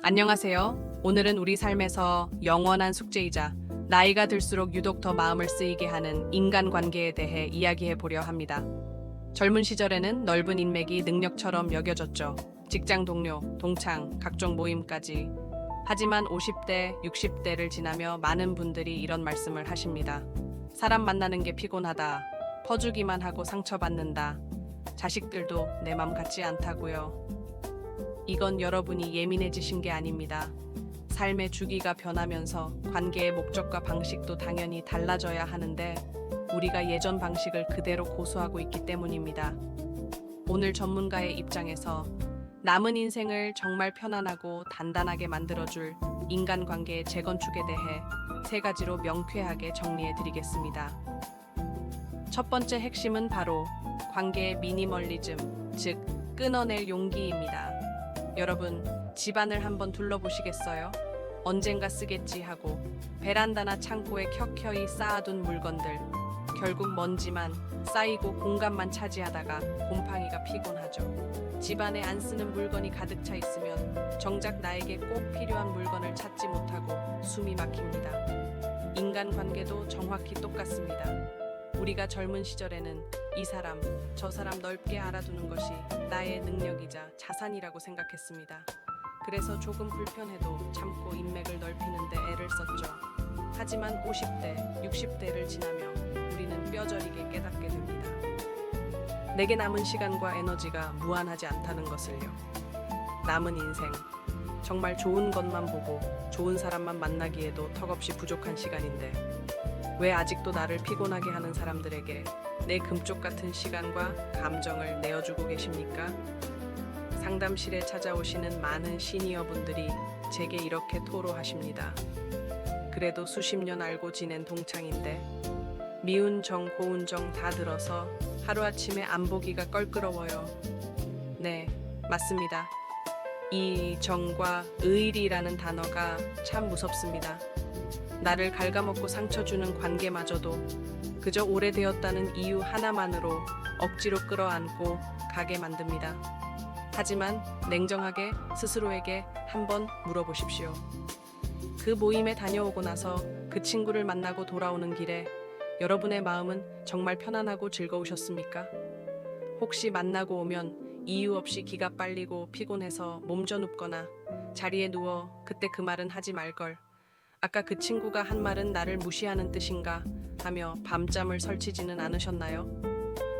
안녕하세요. 오늘은 우리 삶에서 영원한 숙제이자 나이가 들수록 유독 더 마음을 쓰이게 하는 인간관계에 대해 이야기해 보려 합니다. 젊은 시절에는 넓은 인맥이 능력처럼 여겨졌죠. 직장 동료, 동창, 각종 모임까지. 하지만 50대, 60대를 지나며 많은 분들이 이런 말씀을 하십니다. 사람 만나는 게 피곤하다. 퍼주기만 하고 상처받는다. 자식들도 내 맘 같지 않다고요. 이건 여러분이 예민해지신 게 아닙니다. 삶의 주기가 변하면서 관계의 목적과 방식도 당연히 달라져야 하는데 우리가 예전 방식을 그대로 고수하고 있기 때문입니다. 오늘 전문가의 입장에서 남은 인생을 정말 편안하고 단단하게 만들어줄 인간관계의 재건축에 대해 3가지로 명쾌하게 정리해 드리겠습니다. 첫 번째 핵심은 바로 관계의 미니멀리즘, 즉 끊어낼 용기입니다. 여러분, 집안을 한번 둘러보시겠어요? 언젠가 쓰겠지 하고 베란다나 창고에 켜켜이 쌓아둔 물건들, 결국 먼지만 쌓이고 공간만 차지하다가 곰팡이가 피곤하죠. 집안에 안 쓰는 물건이 가득 차 있으면 정작 나에게 꼭 필요한 물건을 찾지 못하고 숨이 막힙니다. 인간관계도 정확히 똑같습니다. 우리가 젊은 시절에는 이 사람, 저 사람 넓게 알아두는 것이 나의 능력이자 자산이라고 생각했습니다. 그래서 조금 불편해도 참고 인맥을 넓히는데 애를 썼죠. 하지만 50대, 60대를 지나며 우리는 뼈저리게 깨닫게 됩니다. 내게 남은 시간과 에너지가 무한하지 않다는 것을요. 남은 인생, 정말 좋은 것만 보고 좋은 사람만 만나기에도 턱없이 부족한 시간인데 왜 아직도 나를 피곤하게 하는 사람들에게 내 금쪽 같은 시간과 감정을 내어주고 계십니까? 상담실에 찾아오시는 많은 시니어분들이 제게 이렇게 토로하십니다. 그래도 수십 년 알고 지낸 동창인데 미운 정, 고운 정 다 들어서 하루아침에 안 보기가 껄끄러워요. 네, 맞습니다. 이 정과 의리라는 단어가 참 무섭습니다. 나를 갉아먹고 상처 주는 관계마저도 그저 오래되었다는 이유 하나만으로 억지로 끌어안고 가게 만듭니다. 하지만 냉정하게 스스로에게 한번 물어보십시오. 그 모임에 다녀오고 나서 그 친구를 만나고 돌아오는 길에 여러분의 마음은 정말 편안하고 즐거우셨습니까? 혹시 만나고 오면 이유 없이 기가 빨리고 피곤해서 몸져 눕거나 자리에 누워 그때 그 말은 하지 말걸. 아까 그 친구가 한 말은 나를 무시하는 뜻인가 하며 밤잠을 설치지는 않으셨나요?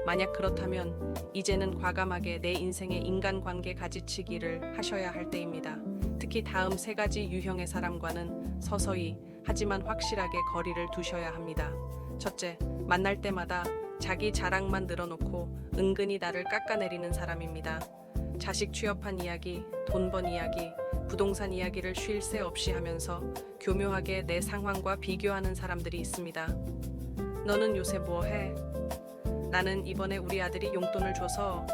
만약 그렇다면 이제는 과감하게 내 인생의 인간관계 가지치기를 하셔야 할 때입니다. 특히 다음 3가지 유형의 사람과는 서서히 하지만 확실하게 거리를 두셔야 합니다. 첫째, 만날 때마다 자기 자랑만 늘어놓고 은근히 나를 깎아내리는 사람입니다. 자식 취업한 이야기, 돈 번 이야기, 부동산 이야기를 쉴 새 없이 하면서 교묘하게 내 상황과 비교하는 사람들이 있습니다. 너는 요새 뭐 해? 나는 이번에 우리 아들이 용돈을 줘서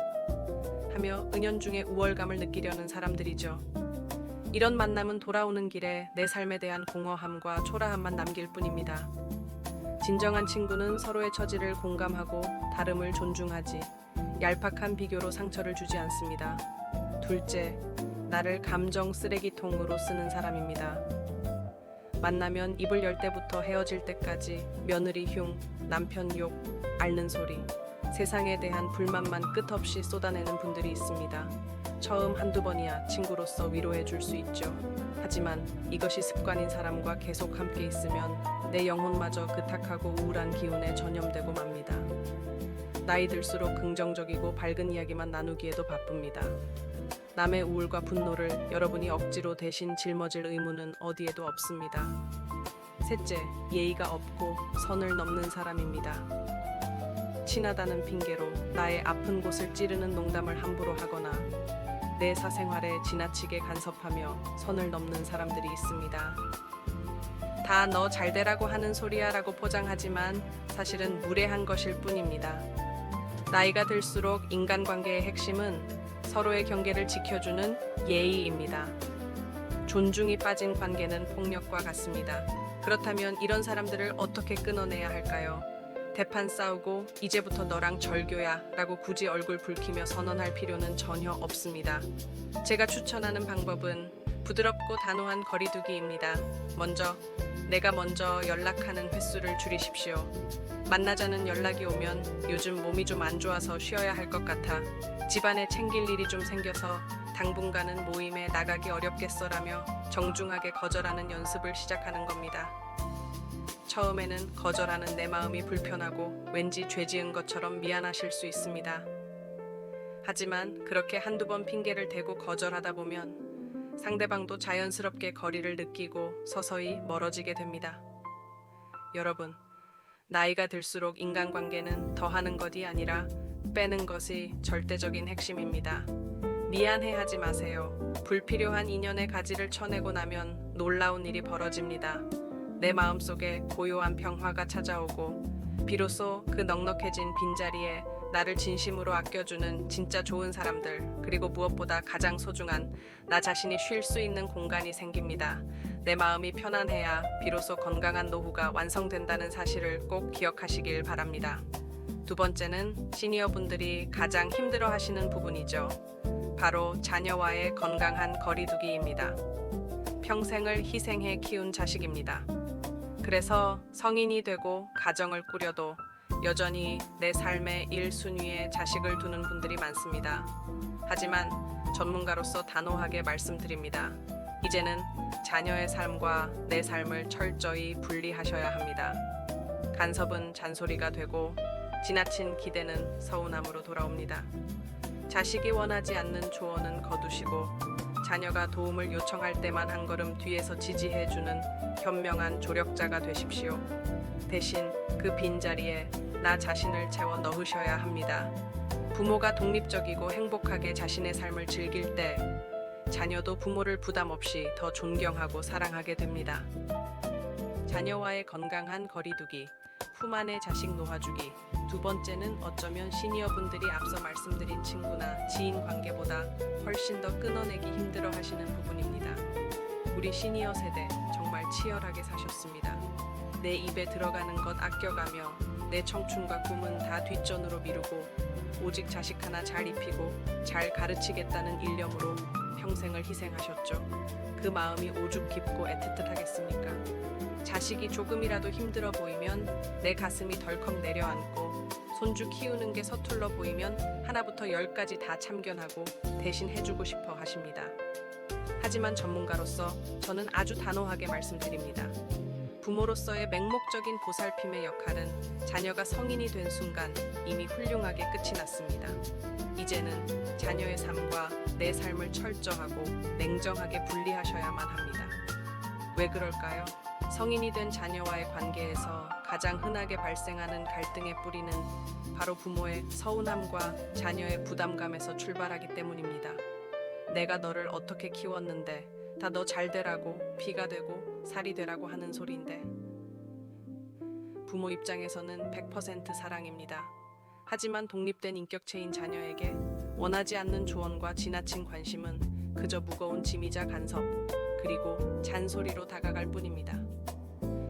하며 은연중에 우월감을 느끼려는 사람들이죠. 이런 만남은 돌아오는 길에 내 삶에 대한 공허함과 초라함만 남길 뿐입니다. 진정한 친구는 서로의 처지를 공감하고 다름을 존중하지 얄팍한 비교로 상처를 주지 않습니다. 둘째, 나를 감정 쓰레기통으로 쓰는 사람입니다. 만나면 입을 열 때부터 헤어질 때까지 며느리 흉, 남편 욕, 앓는 소리, 세상에 대한 불만만 끝없이 쏟아내는 분들이 있습니다. 처음 한두 번이야 친구로서 위로해 줄 수 있죠. 하지만 이것이 습관인 사람과 계속 함께 있으면 내 영혼마저 그탁하고 우울한 기운에 전염되고 맙니다. 나이 들수록 긍정적이고 밝은 이야기만 나누기에도 바쁩니다. 남의 우울과 분노를 여러분이 억지로 대신 짊어질 의무는 어디에도 없습니다. 셋째, 예의가 없고 선을 넘는 사람입니다. 친하다는 핑계로 나의 아픈 곳을 찌르는 농담을 함부로 하거나 내 사생활에 지나치게 간섭하며 선을 넘는 사람들이 있습니다. 다 너 잘되라고 하는 소리야 라고 포장하지만 사실은 무례한 것일 뿐입니다. 나이가 들수록 인간관계의 핵심은 서로의 경계를 지켜주는 예의입니다. 존중이 빠진 관계는 폭력과 같습니다. 그렇다면 이런 사람들을 어떻게 끊어내야 할까요? 대판 싸우고 이제부터 너랑 절교야 라고 굳이 얼굴 붉히며 선언할 필요는 전혀 없습니다. 제가 추천하는 방법은 부드럽고 단호한 거리두기입니다. 내가 먼저 연락하는 횟수를 줄이십시오. 만나자는 연락이 오면 요즘 몸이 좀 안 좋아서 쉬어야 할 것 같아. 집안에 챙길 일이 좀 생겨서 당분간은 모임에 나가기 어렵겠어라며 정중하게 거절하는 연습을 시작하는 겁니다. 처음에는 거절하는 내 마음이 불편하고 왠지 죄 지은 것처럼 미안하실 수 있습니다. 하지만 그렇게 한두 번 핑계를 대고 거절하다 보면 상대방도 자연스럽게 거리를 느끼고 서서히 멀어지게 됩니다. 여러분, 나이가 들수록 인간관계는 더하는 것이 아니라 빼는 것이 절대적인 핵심입니다. 미안해하지 마세요. 불필요한 인연의 가지를 쳐내고 나면 놀라운 일이 벌어집니다. 내 마음속에 고요한 평화가 찾아오고 비로소 그 넉넉해진 빈자리에 나를 진심으로 아껴주는 진짜 좋은 사람들, 그리고 무엇보다 가장 소중한 나 자신이 쉴 수 있는 공간이 생깁니다. 내 마음이 편안해야 비로소 건강한 노후가 완성된다는 사실을 꼭 기억하시길 바랍니다. 두 번째는 시니어분들이 가장 힘들어 하시는 부분이죠. 바로 자녀와의 건강한 거리두기입니다. 평생을 희생해 키운 자식입니다. 그래서 성인이 되고 가정을 꾸려도 여전히 내 삶의 1순위에 자식을 두는 분들이 많습니다. 하지만 전문가로서 단호하게 말씀드립니다. 이제는 자녀의 삶과 내 삶을 철저히 분리하셔야 합니다. 간섭은 잔소리가 되고 지나친 기대는 서운함으로 돌아옵니다. 자식이 원하지 않는 조언은 거두시고 자녀가 도움을 요청할 때만 한 걸음 뒤에서 지지해주는 현명한 조력자가 되십시오. 대신 그 빈자리에 나 자신을 채워 넣으셔야 합니다. 부모가 독립적이고 행복하게 자신의 삶을 즐길 때 자녀도 부모를 부담 없이 더 존경하고 사랑하게 됩니다. 자녀와의 건강한 거리두기, 품 안에 자식 놓아주기. 두 번째는 어쩌면 시니어분들이 앞서 말씀드린 친구나 지인 관계보다 훨씬 더 끊어내기 힘들어 하시는 부분입니다. 우리 시니어 세대 정말 치열하게 사셨습니다. 내 입에 들어가는 것 아껴가며 내 청춘과 꿈은 다 뒷전으로 미루고 오직 자식 하나 잘 입히고 잘 가르치겠다는 일념으로 평생을 희생하셨죠. 그 마음이 오죽 깊고 애틋하겠습니까? 자식이 조금이라도 힘들어 보이면 내 가슴이 덜컥 내려앉고 손주 키우는 게 서툴러 보이면 하나부터 10까지 다 참견하고 대신 해주고 싶어 하십니다. 하지만 전문가로서 저는 아주 단호하게 말씀드립니다. 부모로서의 맹목적인 보살핌의 역할은 자녀가 성인이 된 순간 이미 훌륭하게 끝이 났습니다. 이제는 자녀의 삶과 내 삶을 철저하고 냉정하게 분리하셔야만 합니다. 왜 그럴까요? 성인이 된 자녀와의 관계에서 가장 흔하게 발생하는 갈등의 뿌리는 바로 부모의 서운함과 자녀의 부담감에서 출발하기 때문입니다. 내가 너를 어떻게 키웠는데 다 너 잘 되라고, 피가 되고 살이 되라고 하는 소리인데. 부모 입장에서는 100% 사랑입니다. 하지만 독립된 인격체인 자녀에게 원하지 않는 조언과 지나친 관심은 그저 무거운 짐이자 간섭, 그리고 잔소리로 다가갈 뿐입니다.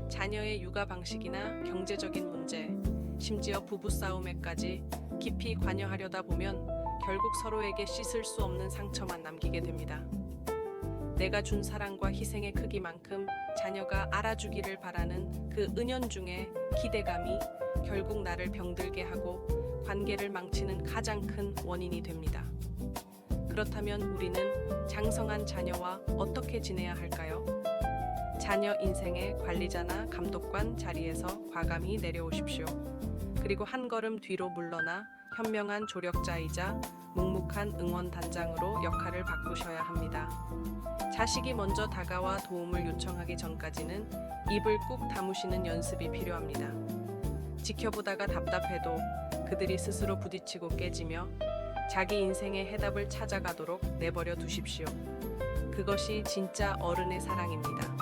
자녀의 육아 방식이나 경제적인 문제, 심지어 부부싸움에까지 깊이 관여하려다 보면 결국 서로에게 씻을 수 없는 상처만 남기게 됩니다. 내가 준 사랑과 희생의 크기만큼 자녀가 알아주기를 바라는 그 은연중의 기대감이 결국 나를 병들게 하고 관계를 망치는 가장 큰 원인이 됩니다. 그렇다면 우리는 장성한 자녀와 어떻게 지내야 할까요? 자녀 인생의 관리자나 감독관 자리에서 과감히 내려오십시오. 그리고 한 걸음 뒤로 물러나 현명한 조력자이자 묵묵한 응원단장으로 역할을 바꾸셔야 합니다. 자식이 먼저 다가와 도움을 요청하기 전까지는 입을 꾹 다무시는 연습이 필요합니다. 지켜보다가 답답해도 그들이 스스로 부딪히고 깨지며 자기 인생의 해답을 찾아가도록 내버려 두십시오. 그것이 진짜 어른의 사랑입니다.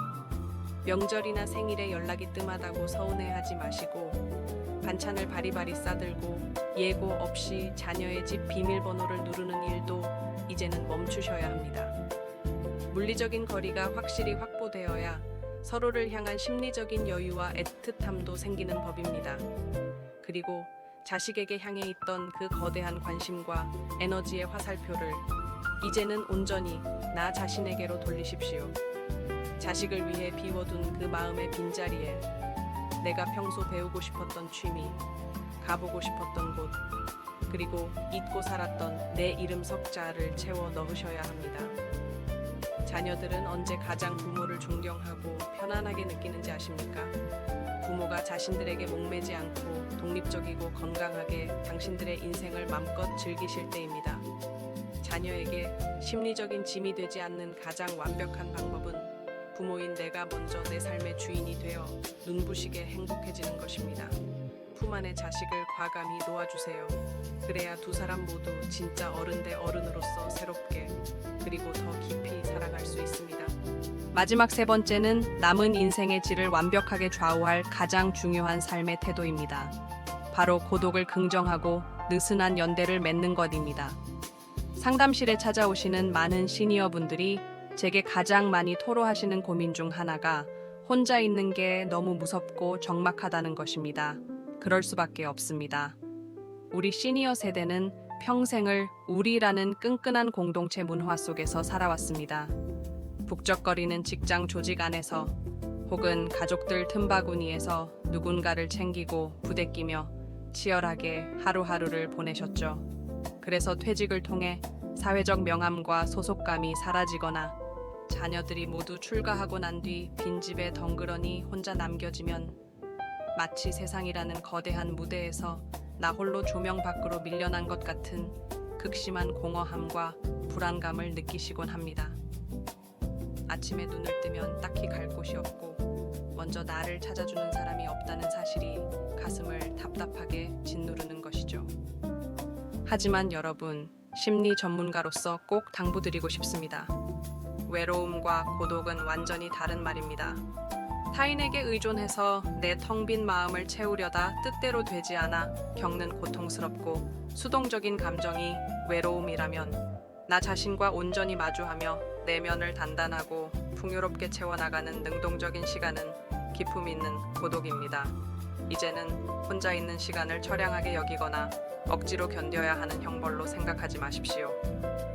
명절이나 생일에 연락이 뜸하다고 서운해하지 마시고 반찬을 바리바리 싸들고 예고 없이 자녀의 집 비밀번호를 누르는 일도 이제는 멈추셔야 합니다. 물리적인 거리가 확실히 확보되어야 서로를 향한 심리적인 여유와 애틋함도 생기는 법입니다. 그리고 자식에게 향해 있던 그 거대한 관심과 에너지의 화살표를 이제는 온전히 나 자신에게로 돌리십시오. 자식을 위해 비워둔 그 마음의 빈자리에 내가 평소 배우고 싶었던 취미, 가보고 싶었던 곳, 그리고 잊고 살았던 내 이름 석자를 채워 넣으셔야 합니다. 자녀들은 언제 가장 부모를 존경하고 편안하게 느끼는지 아십니까? 부모가 자신들에게 목매지 않고 독립적이고 건강하게 당신들의 인생을 맘껏 즐기실 때입니다. 자녀에게 심리적인 짐이 되지 않는 가장 완벽한 방법은 부모인 내가 먼저 내 삶의 주인이 되어 눈부시게 행복해지는 것입니다. 품 안의 자식을 과감히 놓아주세요. 그래야 두 사람 모두 진짜 어른 대 어른으로서 새롭게 그리고 더 깊이 사랑할 수 있습니다. 마지막 세 번째는 남은 인생의 질을 완벽하게 좌우할 가장 중요한 삶의 태도입니다. 바로 고독을 긍정하고 느슨한 연대를 맺는 것입니다. 상담실에 찾아오시는 많은 시니어분들이 제게 가장 많이 토로하시는 고민 중 하나가 혼자 있는 게 너무 무섭고 적막하다는 것입니다. 그럴 수밖에 없습니다. 우리 시니어 세대는 평생을 우리라는 끈끈한 공동체 문화 속에서 살아왔습니다. 북적거리는 직장 조직 안에서 혹은 가족들 틈바구니에서 누군가를 챙기고 부대끼며 치열하게 하루하루를 보내셨죠. 그래서 퇴직을 통해 사회적 명함과 소속감이 사라지거나 자녀들이 모두 출가하고 난 뒤 빈집에 덩그러니 혼자 남겨지면 마치 세상이라는 거대한 무대에서 나 홀로 조명 밖으로 밀려난 것 같은 극심한 공허함과 불안감을 느끼시곤 합니다. 아침에 눈을 뜨면 딱히 갈 곳이 없고 먼저 나를 찾아주는 사람이 없다는 사실이 가슴을 답답하게 짓누르는 것이죠. 하지만 여러분, 심리 전문가로서 꼭 당부드리고 싶습니다. 외로움과 고독은 완전히 다른 말입니다. 타인에게 의존해서 내 텅 빈 마음을 채우려다 뜻대로 되지 않아 겪는 고통스럽고 수동적인 감정이 외로움이라면 나 자신과 온전히 마주하며 내면을 단단하고 풍요롭게 채워나가는 능동적인 시간은 기품 있는 고독입니다. 이제는 혼자 있는 시간을 처량하게 여기거나 억지로 견뎌야 하는 형벌로 생각하지 마십시오.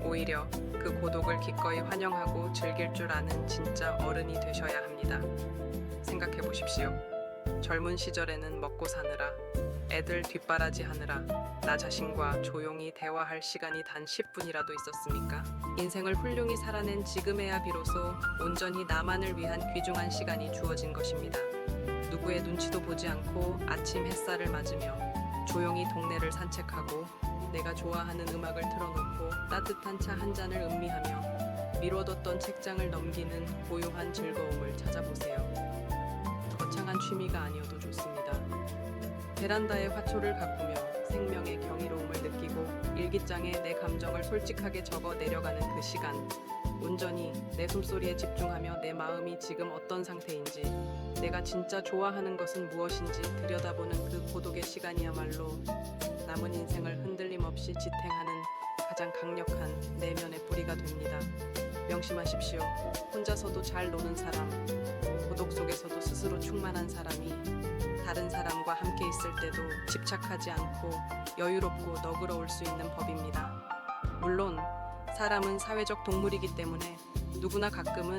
오히려 그 고독을 기꺼이 환영하고 즐길 줄 아는 진짜 어른이 되셔야 합니다. 생각해 보십시오. 젊은 시절에는 먹고 사느라, 애들 뒷바라지 하느라 나 자신과 조용히 대화할 시간이 단 10분이라도 있었습니까? 인생을 훌륭히 살아낸 지금에야 비로소 온전히 나만을 위한 귀중한 시간이 주어진 것입니다. 누구의 눈치도 보지 않고 아침 햇살을 맞으며 조용히 동네를 산책하고 내가 좋아하는 음악을 틀어놓고 따뜻한 차 한 잔을 음미하며 미뤄뒀던 책장을 넘기는 고요한 즐거움을 찾아보세요. 거창한 취미가 아니어도 좋습니다. 베란다에 화초를 가꾸며 생명의 경이로움을 느끼고 일기장에 내 감정을 솔직하게 적어 내려가는 그 시간, 온전히 내 숨소리에 집중하며 내 마음이 지금 어떤 상태인지, 내가 진짜 좋아하는 것은 무엇인지 들여다보는 그 고독의 시간이야말로 남은 인생을 흔들림 없이 지탱하는 가장 강력한 내면의 뿌리가 됩니다. 명심하십시오. 혼자서도 잘 노는 사람, 고독 속에서도 스스로 충만한 사람이 다른 사람과 함께 있을 때도 집착하지 않고 여유롭고 너그러울 수 있는 법입니다. 물론 사람은 사회적 동물이기 때문에 누구나 가끔은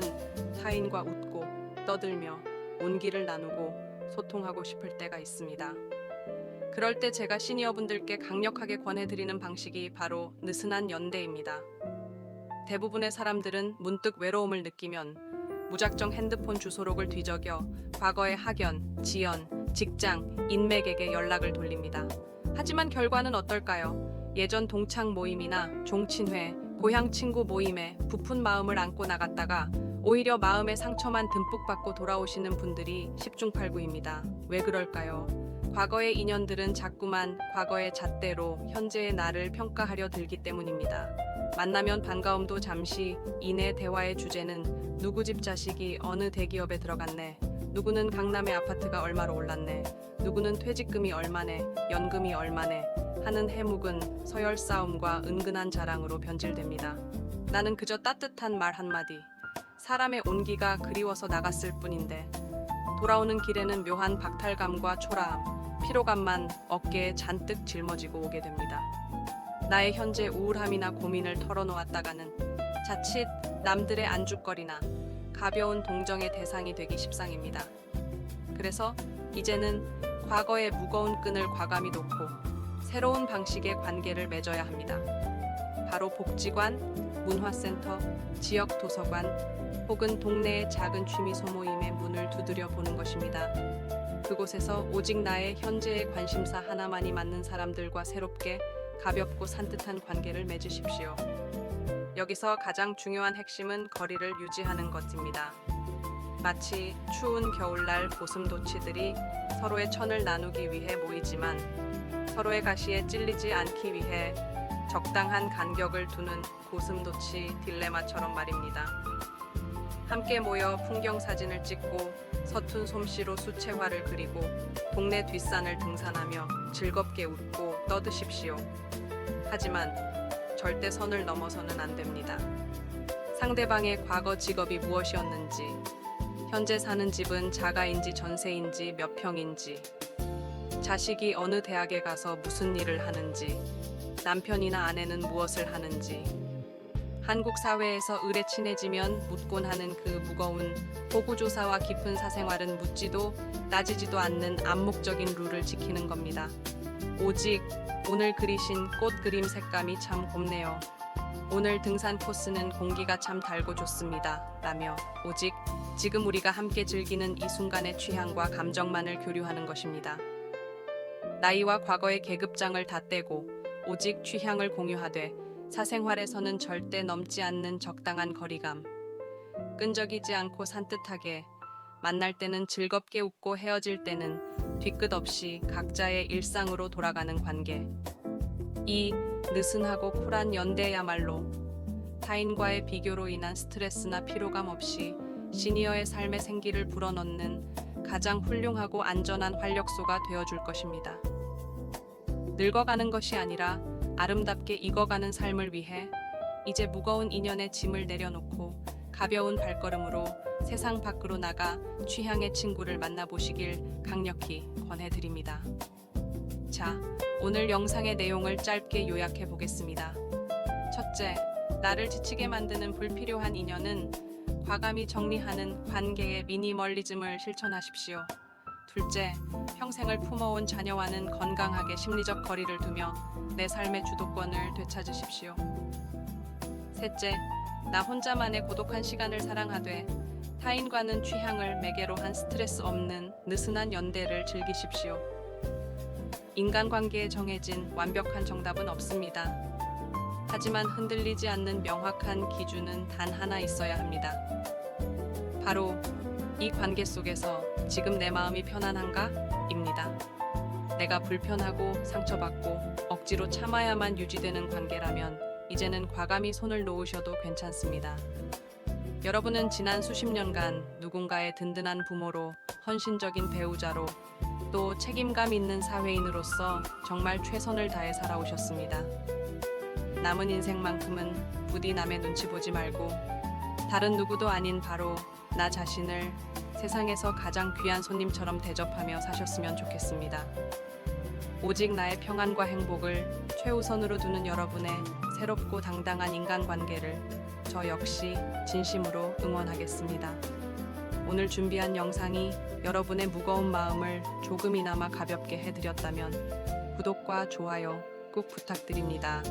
타인과 웃고 떠들며 온기를 나누고 소통하고 싶을 때가 있습니다. 그럴 때 제가 시니어분들께 강력하게 권해드리는 방식이 바로 느슨한 연대입니다. 대부분의 사람들은 문득 외로움을 느끼면 무작정 핸드폰 주소록을 뒤적여 과거의 학연, 지연, 직장, 인맥에게 연락을 돌립니다. 하지만 결과는 어떨까요? 예전 동창 모임이나 종친회, 고향 친구 모임에 부푼 마음을 안고 나갔다가 오히려 마음의 상처만 듬뿍 받고 돌아오시는 분들이 십중팔구입니다. 왜 그럴까요? 과거의 인연들은 자꾸만 과거의 잣대로 현재의 나를 평가하려 들기 때문입니다. 만나면 반가움도 잠시, 이내 대화의 주제는 누구 집 자식이 어느 대기업에 들어갔네, 누구는 강남의 아파트가 얼마로 올랐네, 누구는 퇴직금이 얼마네, 연금이 얼마네 하는 해묵은 서열 싸움과 은근한 자랑으로 변질됩니다. 나는 그저 따뜻한 말 한마디, 사람의 온기가 그리워서 나갔을 뿐인데 돌아오는 길에는 묘한 박탈감과 초라함, 피로감만 어깨에 잔뜩 짊어지고 오게 됩니다. 나의 현재 우울함이나 고민을 털어놓았다가는 자칫 남들의 안주거리나 가벼운 동정의 대상이 되기 십상입니다. 그래서 이제는 과거의 무거운 끈을 과감히 놓고 새로운 방식의 관계를 맺어야 합니다. 바로 복지관, 문화센터, 지역 도서관 혹은 동네의 작은 취미 소모임의 문을 두드려 보는 것입니다. 그곳에서 오직 나의 현재의 관심사 하나만이 맞는 사람들과 새롭게 가볍고 산뜻한 관계를 맺으십시오. 여기서 가장 중요한 핵심은 거리를 유지하는 것입니다. 마치 추운 겨울날 고슴도치들이 서로의 천을 나누기 위해 모이지만 서로의 가시에 찔리지 않기 위해 적당한 간격을 두는 고슴도치 딜레마처럼 말입니다. 함께 모여 풍경 사진을 찍고 서툰 솜씨로 수채화를 그리고 동네 뒷산을 등산하며 즐겁게 웃고 떠드십시오. 하지만 절대 선을 넘어서는 안 됩니다. 상대방의 과거 직업이 무엇이었는지, 현재 사는 집은 자가인지 전세인지 몇 평인지, 자식이 어느 대학에 가서 무슨 일을 하는지, 남편이나 아내는 무엇을 하는지, 한국 사회에서 을에 친해지면 묻곤 하는 그 무거운 호구조사와 깊은 사생활은 묻지도 따지지도 않는 암묵적인 룰을 지키는 겁니다. 오직 오늘 그리신 꽃 그림 색감이 참 곱네요. 오늘 등산 코스는 공기가 참 달고 좋습니다. 라며 오직 지금 우리가 함께 즐기는 이 순간의 취향과 감정만을 교류하는 것입니다. 나이와 과거의 계급장을 다 떼고 오직 취향을 공유하되 사생활에서는 절대 넘지 않는 적당한 거리감, 끈적이지 않고 산뜻하게, 만날 때는 즐겁게 웃고 헤어질 때는 뒤끝 없이 각자의 일상으로 돌아가는 관계. 이 느슨하고 쿨한 연대야말로 타인과의 비교로 인한 스트레스나 피로감 없이 시니어의 삶의 생기를 불어넣는 가장 훌륭하고 안전한 활력소가 되어줄 것입니다. 늙어가는 것이 아니라 아름답게 익어가는 삶을 위해 이제 무거운 인연의 짐을 내려놓고 가벼운 발걸음으로 세상 밖으로 나가 취향의 친구를 만나보시길 강력히 권해드립니다. 자, 오늘 영상의 내용을 짧게 요약해 보겠습니다. 첫째, 나를 지치게 만드는 불필요한 인연은 과감히 정리하는 관계의 미니멀리즘을 실천하십시오. 둘째, 평생을 품어온 자녀와는 건강하게 심리적 거리를 두며 내 삶의 주도권을 되찾으십시오. 셋째, 나 혼자만의 고독한 시간을 사랑하되 타인과는 취향을 매개로 한 스트레스 없는 느슨한 연대를 즐기십시오. 인간관계에 정해진 완벽한 정답은 없습니다. 하지만 흔들리지 않는 명확한 기준은 단 하나 있어야 합니다. 바로 이 관계 속에서 지금 내 마음이 편안한가? 입니다. 내가 불편하고 상처받고 억지로 참아야만 유지되는 관계라면 이제는 과감히 손을 놓으셔도 괜찮습니다. 여러분은 지난 수십 년간 누군가의 든든한 부모로, 헌신적인 배우자로, 또 책임감 있는 사회인으로서 정말 최선을 다해 살아오셨습니다. 남은 인생만큼은 부디 남의 눈치 보지 말고 다른 누구도 아닌 바로 나 자신을 세상에서 가장 귀한 손님처럼 대접하며 사셨으면 좋겠습니다. 오직 나의 평안과 행복을 최우선으로 두는 여러분의 새롭고 당당한 인간관계를 저 역시 진심으로 응원하겠습니다. 오늘 준비한 영상이 여러분의 무거운 마음을 조금이나마 가볍게 해드렸다면 구독과 좋아요 꼭 부탁드립니다.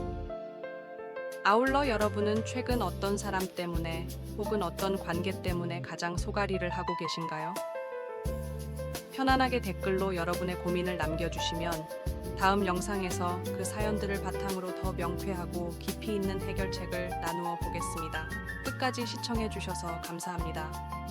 아울러 여러분은 최근 어떤 사람 때문에 혹은 어떤 관계 때문에 가장 소가리를 하고 계신가요? 편안하게 댓글로 여러분의 고민을 남겨주시면 다음 영상에서 그 사연들을 바탕으로 더 명쾌하고 깊이 있는 해결책을 나누어 보겠습니다. 끝까지 시청해주셔서 감사합니다.